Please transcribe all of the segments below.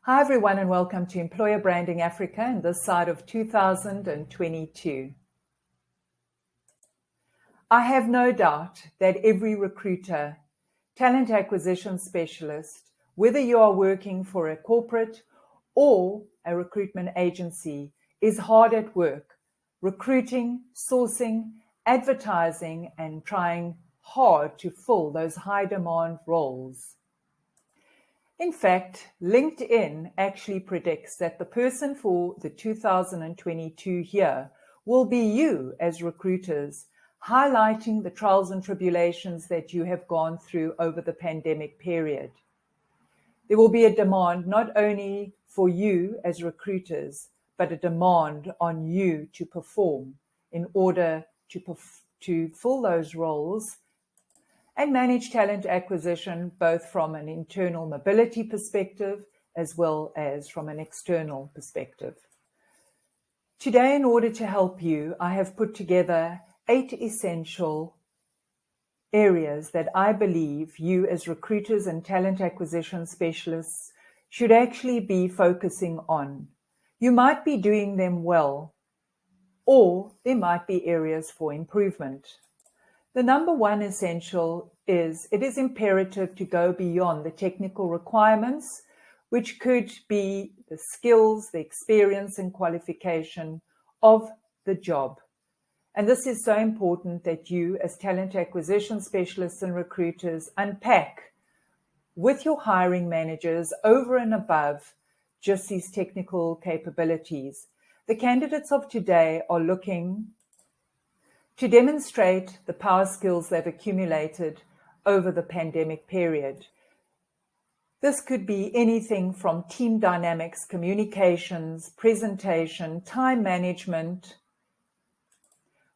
Hi everyone and welcome to Employer Branding Africa and this side of 2022. I have no doubt that every recruiter, talent acquisition specialist, whether you are working for a corporate or a recruitment agency, is hard at work, recruiting, sourcing, advertising, and trying hard to fill those high demand roles. In fact, LinkedIn actually predicts that the person for the 2022 year will be you as recruiters, highlighting the trials and tribulations that you have gone through over the pandemic period. There will be a demand not only for you as recruiters, but a demand on you to perform in order to fill those roles and manage talent acquisition, both from an internal mobility perspective as well as from an external perspective. Today, in order to help you, I have put together 8 essential areas that I believe you as recruiters and talent acquisition specialists should actually be focusing on. You might be doing them well, or there might be areas for improvement. The number one essential is it is imperative to go beyond the technical requirements, which could be the skills, the experience and qualification of the job. And this is so important that you as talent acquisition specialists and recruiters unpack with your hiring managers over and above just these technical capabilities. The candidates of today are looking to demonstrate the power skills they've accumulated over the pandemic period. This could be anything from team dynamics, communications, presentation, time management,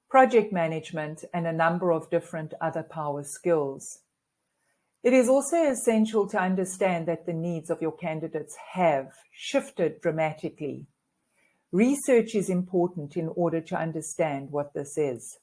project management, and a number of different other power skills. It is also essential to understand that the needs of your candidates have shifted dramatically. Research is important in order to understand what this is.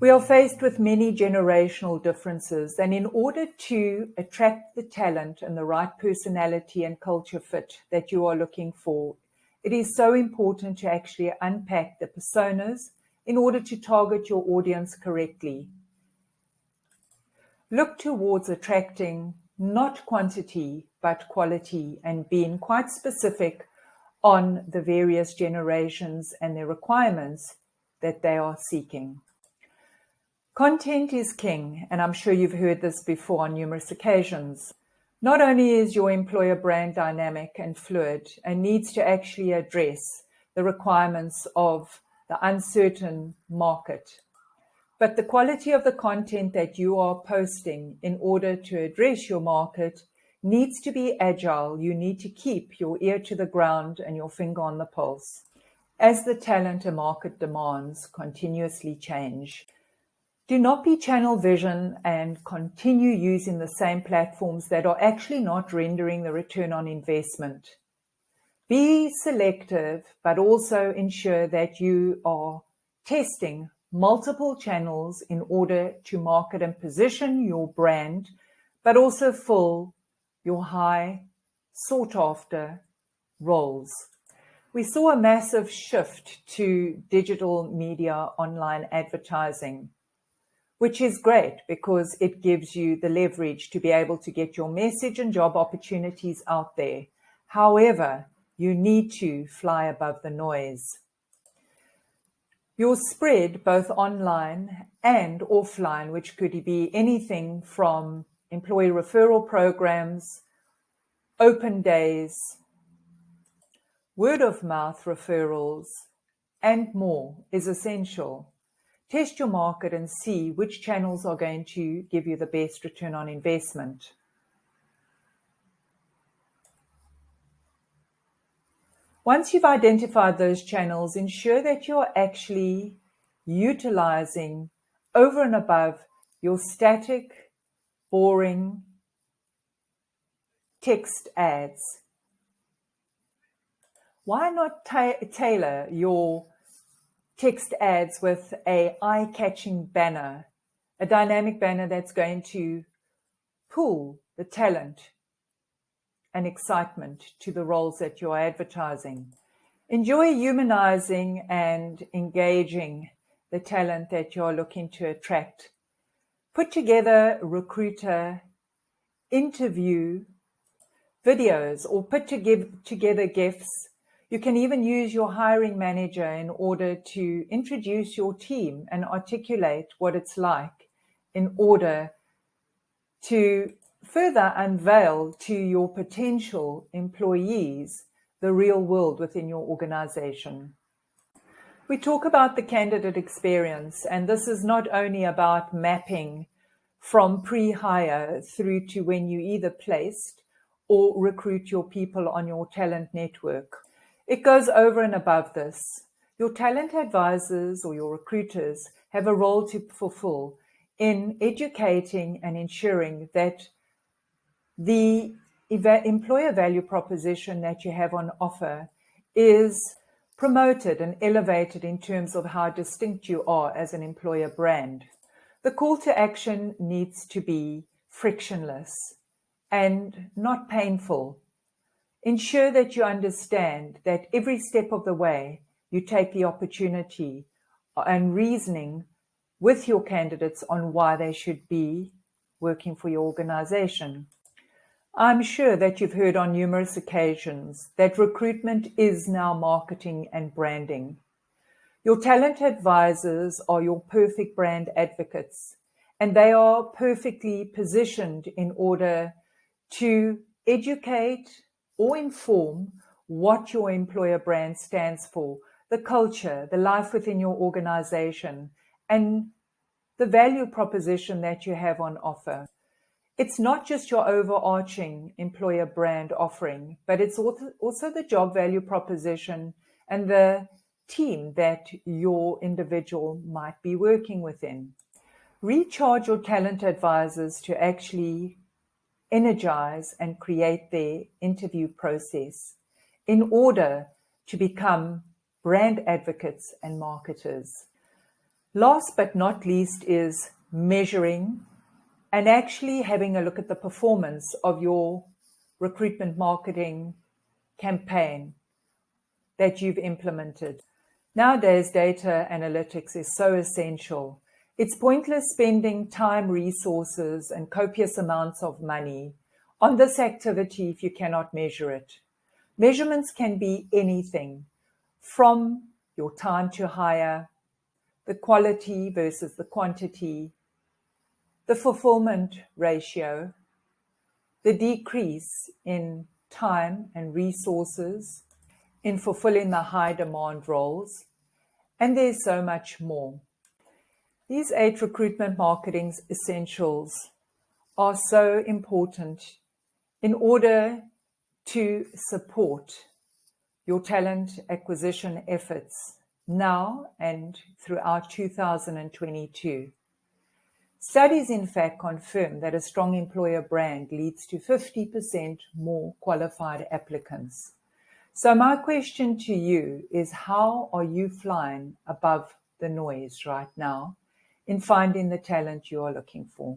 We are faced with many generational differences, and in order to attract the talent and the right personality and culture fit that you are looking for, it is so important to actually unpack the personas in order to target your audience correctly. Look towards attracting not quantity but quality and being quite specific on the various generations and their requirements that they are seeking. Content is king, and I'm sure you've heard this before on numerous occasions. Not only is your employer brand dynamic and fluid and needs to actually address the requirements of the uncertain market, but the quality of the content that you are posting in order to address your market needs to be agile. You need to keep your ear to the ground and your finger on the pulse as the talent and market demands continuously change. Do not be channel vision and continue using the same platforms that are actually not rendering the return on investment. Be selective, but also ensure that you are testing multiple channels in order to market and position your brand, but also fill your high sought after roles. We saw a massive shift to digital media, online advertising, which is great because it gives you the leverage to be able to get your message and job opportunities out there. However, you need to fly above the noise. Your spread, both online and offline, which could be anything from employee referral programs, open days, word of mouth referrals, and more, is essential. Test your market and see which channels are going to give you the best return on investment. Once you've identified those channels, ensure that you're actually utilizing over and above your static, boring text ads. Why not tailor your text ads with an eye-catching banner, a dynamic banner that's going to pull the talent and excitement to the roles that you're advertising. Enjoy humanizing and engaging the talent that you're looking to attract. Put together recruiter interview videos or put together GIFs. You can even use your hiring manager in order to introduce your team and articulate what it's like in order to further unveil to your potential employees the real world within your organization. We talk about the candidate experience, and this is not only about mapping from pre-hire through to when you either placed or recruit your people on your talent network. It goes over and above this. Your talent advisors or your recruiters have a role to fulfill in educating and ensuring that the employer value proposition that you have on offer is promoted and elevated in terms of how distinct you are as an employer brand. The call to action needs to be frictionless and not painful. Ensure that you understand that every step of the way you take the opportunity and reasoning with your candidates on why they should be working for your organization. I'm sure that you've heard on numerous occasions that recruitment is now marketing and branding. Your talent advisors are your perfect brand advocates, and they are perfectly positioned in order to educate or inform what your employer brand stands for, the culture, the life within your organization, and the value proposition that you have on offer. It's not just your overarching employer brand offering, but it's also the job value proposition and the team that your individual might be working within. Recharge your talent advisors to actually energize and create their interview process in order to become brand advocates and marketers. Last but not least is measuring and actually having a look at the performance of your recruitment marketing campaign that you've implemented. Nowadays, data analytics is so essential. It's pointless spending time, resources, and copious amounts of money on this activity if you cannot measure it. Measurements can be anything from your time to hire, the quality versus the quantity, the fulfillment ratio, the decrease in time and resources in fulfilling the high demand roles, and there's so much more. These 8 recruitment marketing essentials are so important in order to support your talent acquisition efforts now and throughout 2022. Studies, in fact, confirm that a strong employer brand leads to 50% more qualified applicants. So my question to you is, how are you flying above the noise right now in finding the talent you are looking for?